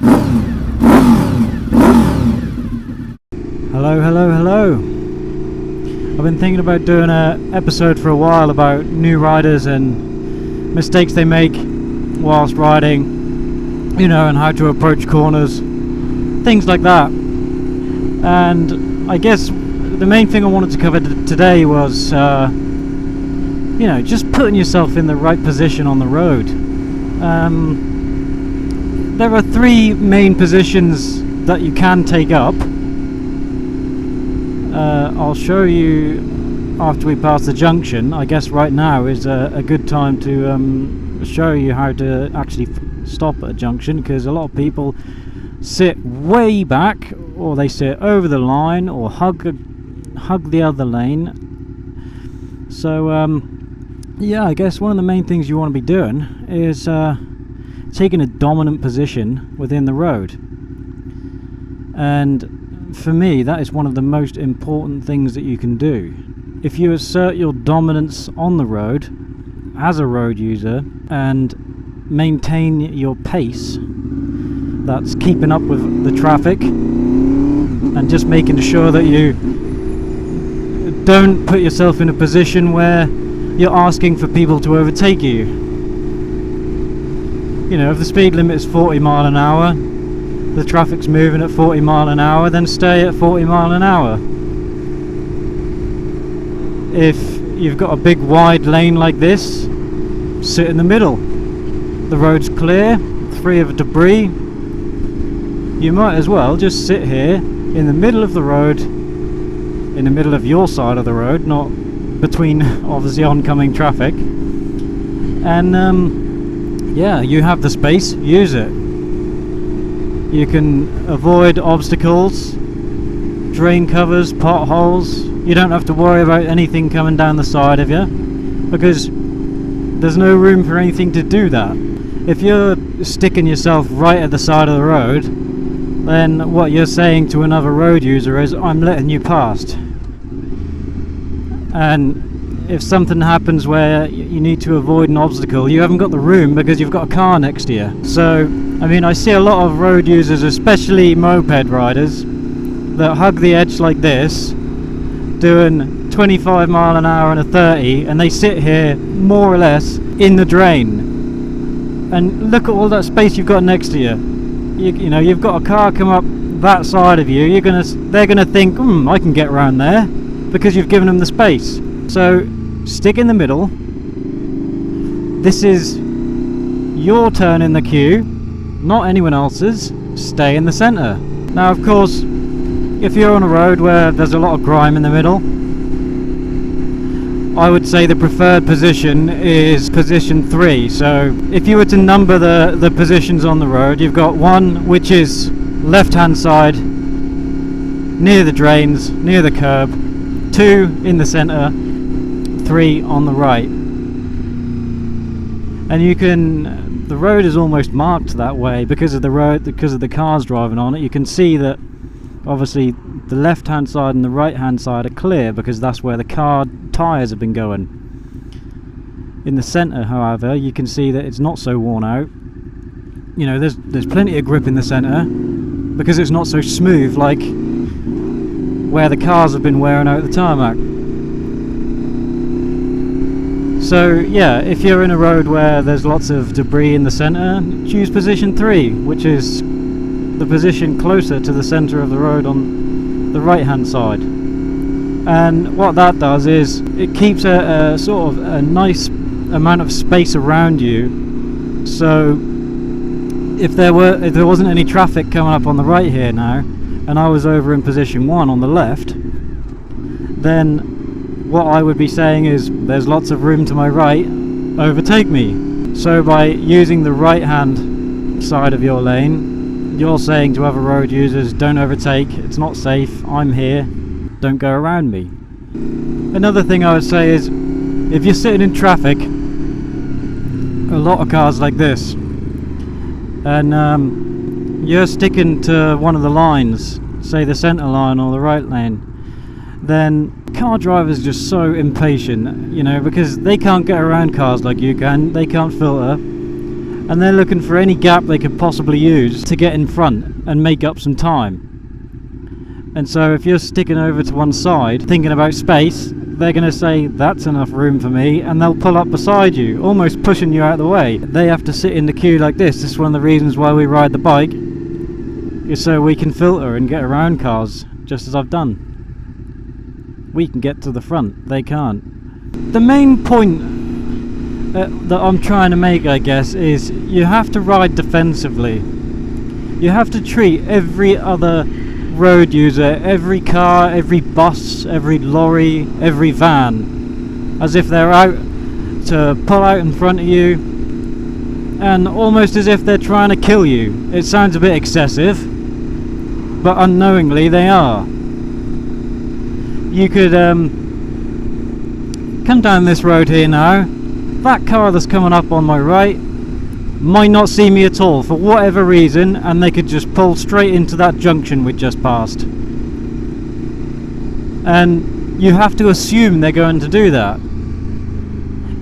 Hello, hello, hello. I've been thinking about doing an episode for a while about new riders and mistakes they make whilst riding, and how to approach corners, things like that. And I guess the main thing I wanted to cover today was, just putting yourself in the right position on the road. There are three main positions that you can take up. I'll show you after we pass the junction. I guess right now is a good time to show you how to actually stop at a junction, because a lot of people sit way back, or they sit over the line, or hug the other lane. So I guess one of the main things you want to be doing is taking a dominant position within the road. And for me, that is one of the most important things that you can do. If you assert your dominance on the road as a road user and maintain your pace, that's keeping up with the traffic and just making sure that you don't put yourself in a position where you're asking for people to overtake you. If the speed limit is 40 mile an hour, the traffic's moving at 40 mile an hour, then stay at 40 mile an hour. If you've got a big wide lane like this, sit in the middle. The road's clear, free of debris. You might as well just sit here in the middle of the road, in the middle of your side of the road, not between obviously oncoming traffic. And you have the space, use it. You can avoid obstacles, drain covers, potholes. You don't have to worry about anything coming down the side of you, because there's no room for anything to do that. If you're sticking yourself right at the side of the road, then what you're saying to another road user is, I'm letting you past. And if something happens where you need to avoid an obstacle, you haven't got the room because you've got a car next to you. So, I see a lot of road users, especially moped riders, that hug the edge like this, doing 25 mile an hour and a 30, and they sit here more or less in the drain. And look at all that space you've got next to you. You've got a car come up that side of you. They're gonna think, I can get around there, because you've given them the space. So stick in the middle. This is your turn in the queue, not anyone else's. Stay in the centre. Now, of course, if you're on a road where there's a lot of grime in the middle, I would say the preferred position is position 3. So if you were to number the positions on the road, you've got 1 which is left hand side, near the drains, near the curb, 2 in the centre, 3 on the right. And the road is almost marked that way because of the cars driving on it. You can see that obviously the left hand side and the right hand side are clear, because that's where the car tyres have been going. In the centre, however, you can see that it's not so worn out. There's plenty of grip in the centre, because it's not so smooth like where the cars have been wearing out the tarmac. So if you're in a road where there's lots of debris in the centre, choose position 3, which is the position closer to the centre of the road on the right hand side. And what that does is it keeps a sort of a nice amount of space around you. So if there wasn't any traffic coming up on the right here now, and I was over in position 1 on the left, then what I would be saying is, there's lots of room to my right, overtake me. So by using the right hand side of your lane, you're saying to other road users, don't overtake, it's not safe, I'm here, don't go around me. Another thing I would say is, if you're sitting in traffic, a lot of cars like this, and you're sticking to one of the lines, say the centre line or the right lane, then car drivers are just so impatient, because they can't get around cars like you can, they can't filter, and they're looking for any gap they could possibly use to get in front and make up some time. And so if you're sticking over to one side thinking about space, they're going to say that's enough room for me, and they'll pull up beside you, almost pushing you out of the way. They have to sit in the queue like this. This is one of the reasons why we ride the bike, is so we can filter and get around cars, just as I've done. We can get to the front, they can't. The main point that I'm trying to make, I guess, is you have to ride defensively. You have to treat every other road user, every car, every bus, every lorry, every van, as if they're out to pull out in front of you, and almost as if they're trying to kill you. It sounds a bit excessive, but unknowingly they are. You could come down this road here now. That car that's coming up on my right might not see me at all for whatever reason, and they could just pull straight into that junction we just passed. And you have to assume they're going to do that.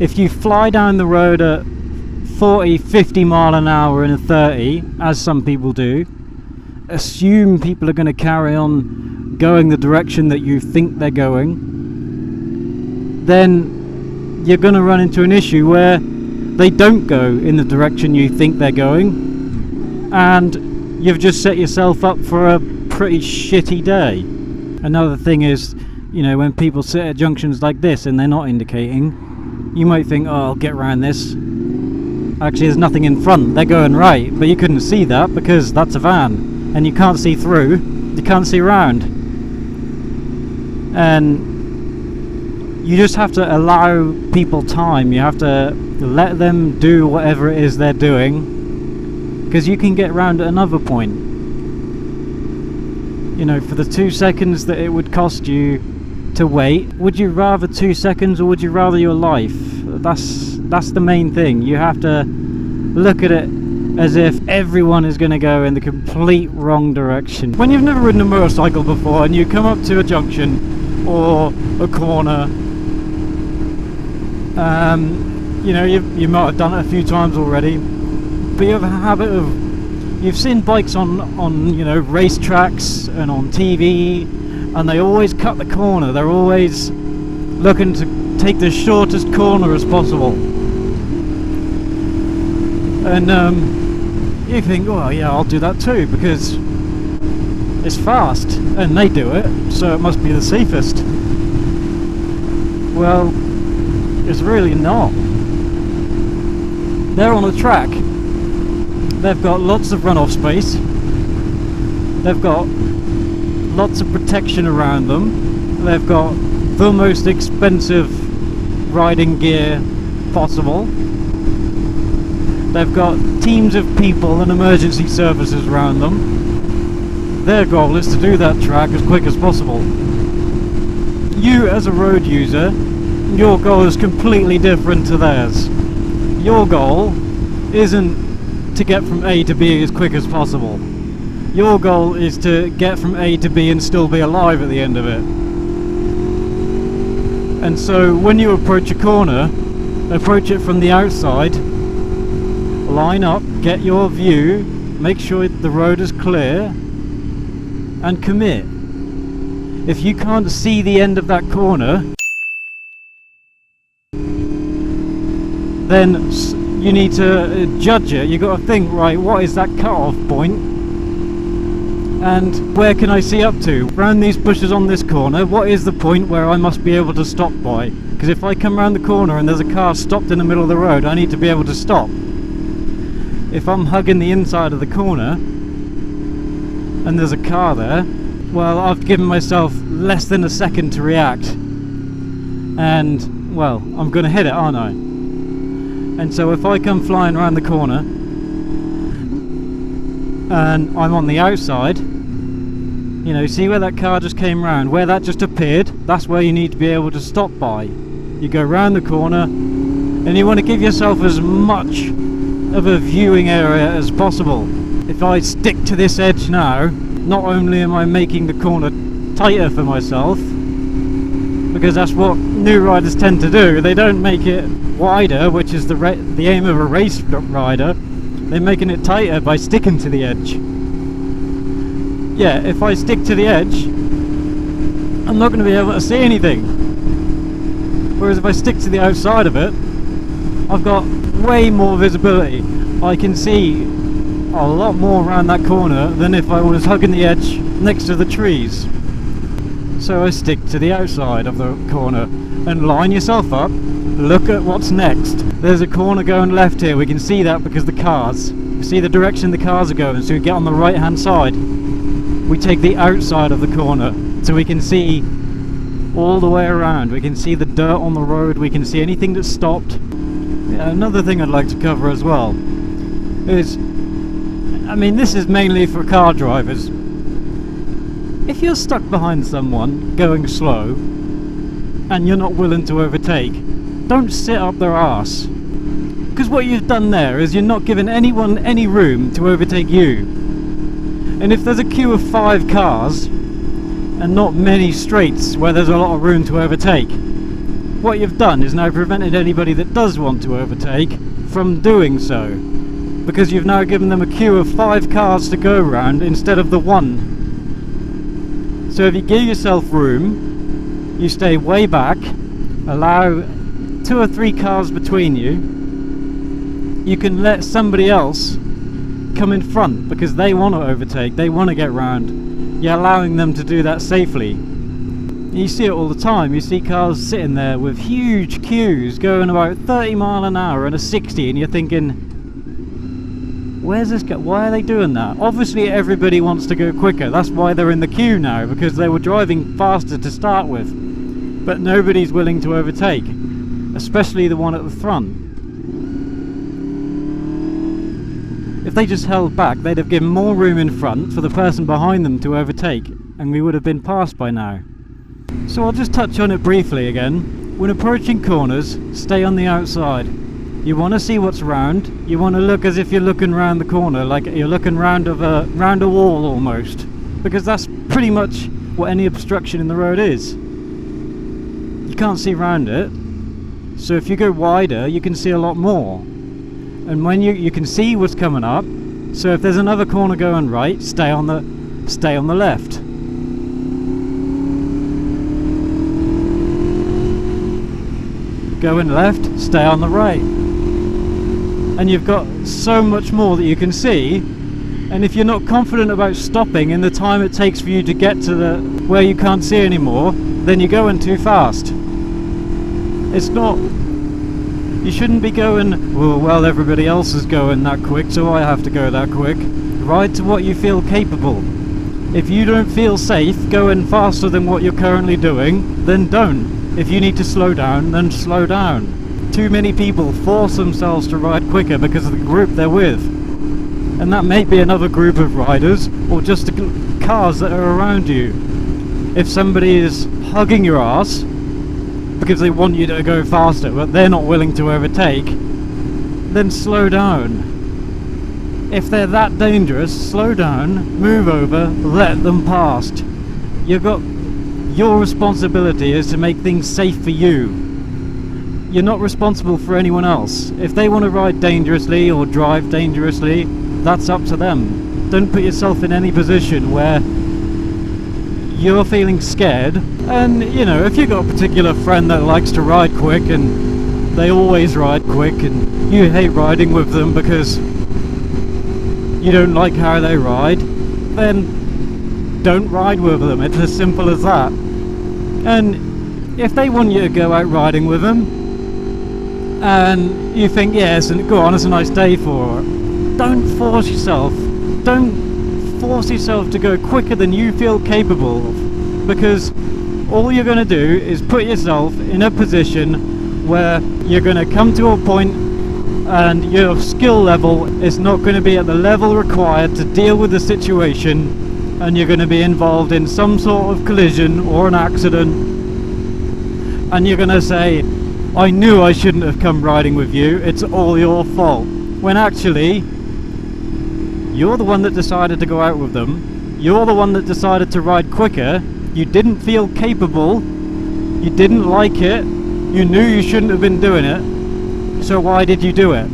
If you fly down the road at 40, 50 mile an hour in a 30, as some people do, assume people are going to carry on going the direction that you think they're going, then you're going to run into an issue where they don't go in the direction you think they're going, and you've just set yourself up for a pretty shitty day. Another thing is, you know, when people sit at junctions like this and they're not indicating, you might think, oh, I'll get around this. Actually, there's nothing in front, they're going right, but you couldn't see that because that's a van, and you can't see through, you can't see round. And you just have to allow people time. You have to let them do whatever it is they're doing, because you can get round at another point. You know, for the 2 seconds that it would cost you to wait, would you rather 2 seconds or would you rather your life? That's the main thing. You have to look at it as if everyone is going to go in the complete wrong direction. When you've never ridden a motorcycle before and you come up to a junction or a corner, you know, you might have done it a few times already, but you have a habit of, you've seen bikes on you know, racetracks and on TV, and they always cut the corner. They're always looking to take the shortest corner as possible. And you think, well, yeah, I'll do that too, because it's fast, and they do it, so it must be the safest. Well, it's really not. They're on a track. They've got lots of runoff space. They've got lots of protection around them. They've got the most expensive riding gear possible. They've got teams of people and emergency services around them. Their goal is to do that track as quick as possible. You, as a road user, your goal is completely different to theirs. Your goal isn't to get from A to B as quick as possible. Your goal is to get from A to B and still be alive at the end of it. And so when you approach a corner, approach it from the outside, line up, get your view, make sure the road is clear, and commit. If you can't see the end of that corner, then you need to judge it. You've got to think, right, what is that cut-off point? And where can I see up to? Round these bushes on this corner, what is the point where I must be able to stop by? Because if I come round the corner and there's a car stopped in the middle of the road, I need to be able to stop. If I'm hugging the inside of the corner and there's a car there, well, I've given myself less than a second to react. And, well, I'm going to hit it, aren't I? And so if I come flying around the corner and I'm on the outside, you know, see where that car just came round, where that just appeared, that's where you need to be able to stop by. You go round the corner and you want to give yourself as much of a viewing area as possible. If I stick to this edge now, not only am I making the corner tighter for myself, because that's what new riders tend to do, they don't make it wider, which is the aim of a race rider. They're making it tighter by sticking to the edge. Yeah, if I stick to the edge, I'm not going to be able to see anything. Whereas if I stick to the outside of it, I've got way more visibility. I can see a lot more around that corner than if I was hugging the edge next to the trees. So I stick to the outside of the corner and line yourself up. Look at what's next. There's a corner going left here. We can see that because the cars. We see the direction the cars are going, so we get on the right hand side. We take the outside of the corner so we can see all the way around. We can see the dirt on the road. We can see anything that's stopped. Yeah, another thing I'd like to cover as well is, I mean, this is mainly for car drivers. If you're stuck behind someone going slow and you're not willing to overtake, don't sit up their arse. Because what you've done there is you're not giving anyone any room to overtake you. And if there's a queue of 5 cars and not many straights where there's a lot of room to overtake, what you've done is now prevented anybody that does want to overtake from doing so. Because you've now given them a queue of 5 cars to go around instead of the 1. So if you give yourself room, you stay way back, allow 2 or 3 cars between you, you can let somebody else come in front because they want to overtake, they want to get round. You're allowing them to do that safely. You see it all the time. You see cars sitting there with huge queues going about 30 mile an hour and a 60, and you're thinking, where's this guy? Why are they doing that? Obviously everybody wants to go quicker. That's why they're in the queue now, because they were driving faster to start with. But nobody's willing to overtake, especially the one at the front. If they just held back, they'd have given more room in front for the person behind them to overtake, and we would have been passed by now. So I'll just touch on it briefly again. When approaching corners, stay on the outside. You want to see what's round. You want to look as if you're looking round the corner, like you're looking round a wall almost, because that's pretty much what any obstruction in the road is. You can't see round it, so if you go wider, you can see a lot more. And when you can see what's coming up, so if there's another corner going right, stay on the left. Going left, stay on the right. And you've got so much more that you can see, and if you're not confident about stopping in the time it takes for you to get to where you can't see anymore, then you're going too fast. It's not, you shouldn't be going, well everybody else is going that quick, so I have to go that quick. Ride to what you feel capable. If you don't feel safe going faster than what you're currently doing, then don't. If you need to slow down, then slow down. Too many people force themselves to ride quicker because of the group they're with, and that may be another group of riders or just the cars that are around you. If somebody is hugging your ass because they want you to go faster but they're not willing to overtake, then slow down. If they're that dangerous, slow down, move over, let them past. Your responsibility is to make things safe for you. You're not responsible for anyone else. If they want to ride dangerously or drive dangerously, that's up to them. Don't put yourself in any position where you're feeling scared. And, you know, if you've got a particular friend that likes to ride quick and they always ride quick and you hate riding with them because you don't like how they ride, then don't ride with them. It's as simple as that. And if they want you to go out riding with them and you think, yes, and go on, it's a nice day for it, don't force yourself. Don't force yourself to go quicker than you feel capable of, because all you're going to do is put yourself in a position where you're going to come to a point and your skill level is not going to be at the level required to deal with the situation, and you're going to be involved in some sort of collision or an accident, and you're going to say, I knew I shouldn't have come riding with you, it's all your fault, when actually you're the one that decided to go out with them, you're the one that decided to ride quicker, you didn't feel capable, you didn't like it, you knew you shouldn't have been doing it, so why did you do it?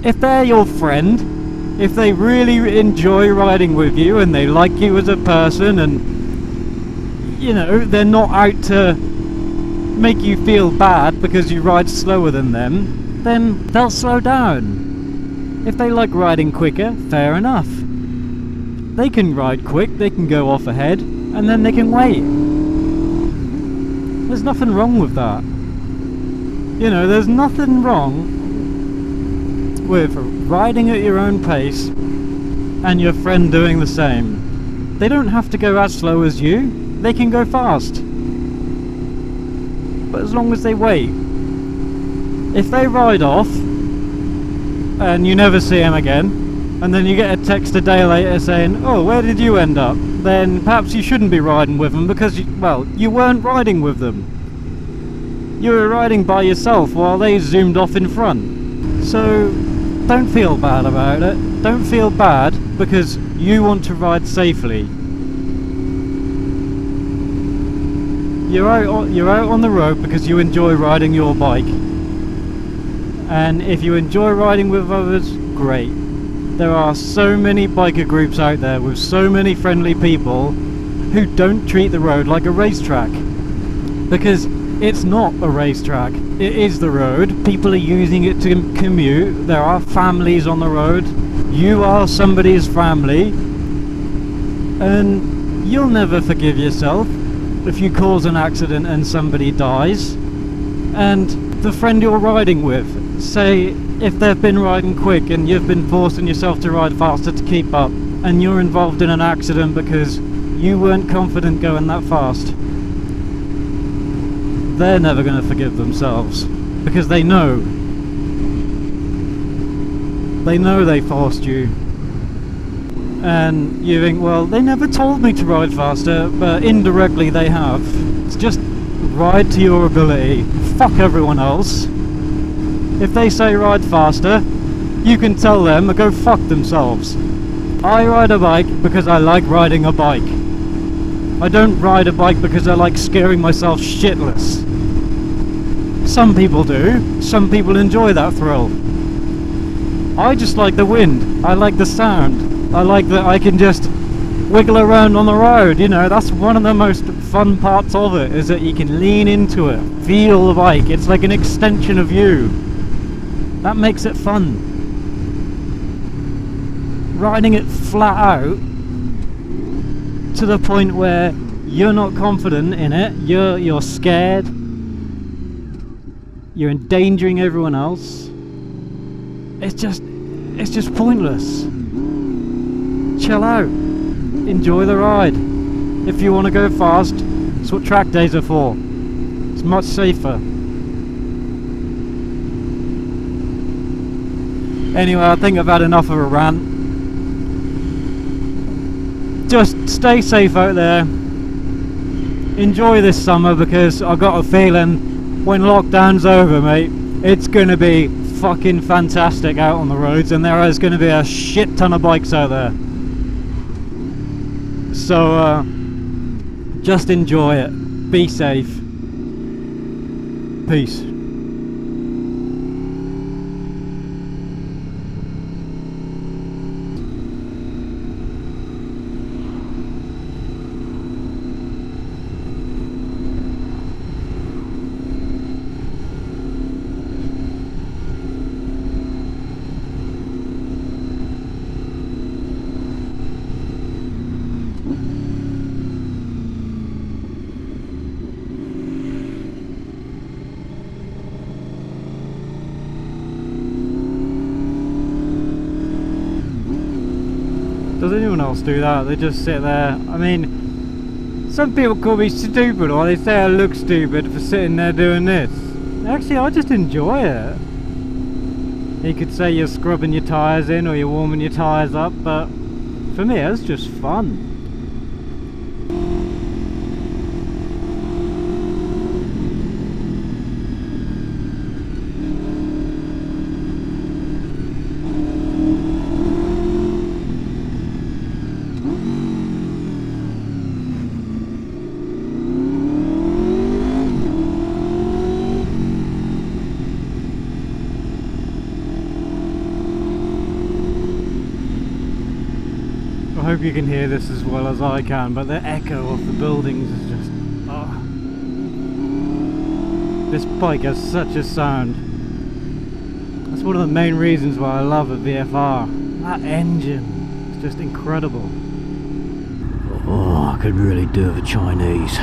if they're your friend, if they really enjoy riding with you and they like you as a person, and you know, they're not out to make you feel bad because you ride slower than them, then they'll slow down. If they like riding quicker, fair enough. They can ride quick, they can go off ahead, and then they can wait. There's nothing wrong with that. You know, there's nothing wrong with riding at your own pace and your friend doing the same. They don't have to go as slow as you, they can go fast. But as long as they wait. If they ride off and you never see them again, and then you get a text a day later saying, oh, where did you end up? Then perhaps you shouldn't be riding with them because, you weren't riding with them. You were riding by yourself while they zoomed off in front. So don't feel bad about it. Don't feel bad because you want to ride safely. You're out on the road because you enjoy riding your bike. And if you enjoy riding with others, great. There are so many biker groups out there with so many friendly people who don't treat the road like a racetrack. Because it's not a racetrack, it is the road. People are using it to commute. There are families on the road. You are somebody's family. And you'll never forgive yourself if you cause an accident and somebody dies. And the friend you're riding with, say if they've been riding quick and you've been forcing yourself to ride faster to keep up, and you're involved in an accident because you weren't confident going that fast, they're never going to forgive themselves because they know they forced you. And you think, well, they never told me to ride faster, but indirectly they have. It's just ride to your ability. Fuck everyone else. If they say ride faster, you can tell them to go fuck themselves. I ride a bike because I like riding a bike. I don't ride a bike because I like scaring myself shitless. Some people do. Some people enjoy that thrill. I just like the wind. I like the sound. I like that I can just wiggle around on the road. You know, that's one of the most fun parts of it, is that you can lean into it, feel the bike. It's like an extension of you. That makes it fun. Riding it flat out to the point where you're not confident in it, you're scared, you're endangering everyone else. It's just pointless. Chill out. Enjoy the ride. If you want to go fast, it's what track days are for. It's much safer. Anyway, I think I've had enough of a rant. Just stay safe out there. Enjoy this summer, because I've got a feeling when lockdown's over, mate, it's going to be fucking fantastic out on the roads, and there is going to be a shit ton of bikes out there. So, just enjoy it. Be safe. Peace. Does anyone else do that? They just sit there. I mean, some people call me stupid, or they say I look stupid for sitting there doing this. Actually, I just enjoy it. You could say you're scrubbing your tyres in, or you're warming your tyres up, but for me, it's just fun. I hope you can hear this as well as I can, but the echo of the buildings is just... oh. This bike has such a sound. That's one of the main reasons why I love a VFR. That engine is just incredible. Oh, I could really do with a Chinese.